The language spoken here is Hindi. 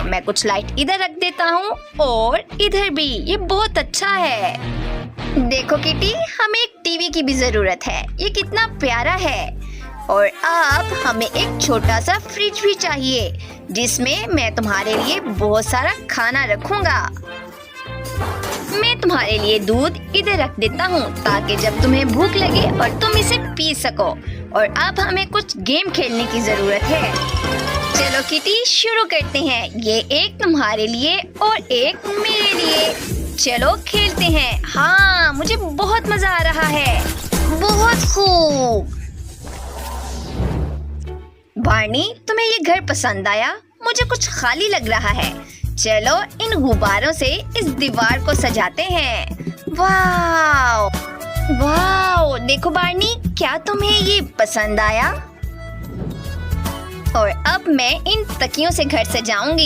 मैं कुछ लाइट इधर रख देता हूँ और इधर भी। ये बहुत अच्छा है। देखो किटी, हमें एक टीवी की भी जरूरत है। ये कितना प्यारा है। और अब हमें एक छोटा सा फ्रिज भी चाहिए जिसमें मैं तुम्हारे लिए बहुत सारा खाना रखूंगा। मैं तुम्हारे लिए दूध इधर रख देता हूँ ताकि जब तुम्हें भूख लगे और तुम इसे पी सको। और अब हमें कुछ गेम खेलने की जरूरत है। चलो किटी, शुरू करते हैं। ये एक तुम्हारे लिए और एक मेरे लिए। चलो खेलते हैं। हाँ, मुझे बहुत मजा आ रहा है। बहुत खूब। बार्नी, तुम्हें ये घर पसंद आया? मुझे कुछ खाली लग रहा है। चलो इन गुब्बारों से इस दीवार को सजाते हैं। वाव वाव, देखो बार्नी, क्या तुम्हें ये पसंद आया? और अब मैं इन तकियों से घर सजाऊंगी।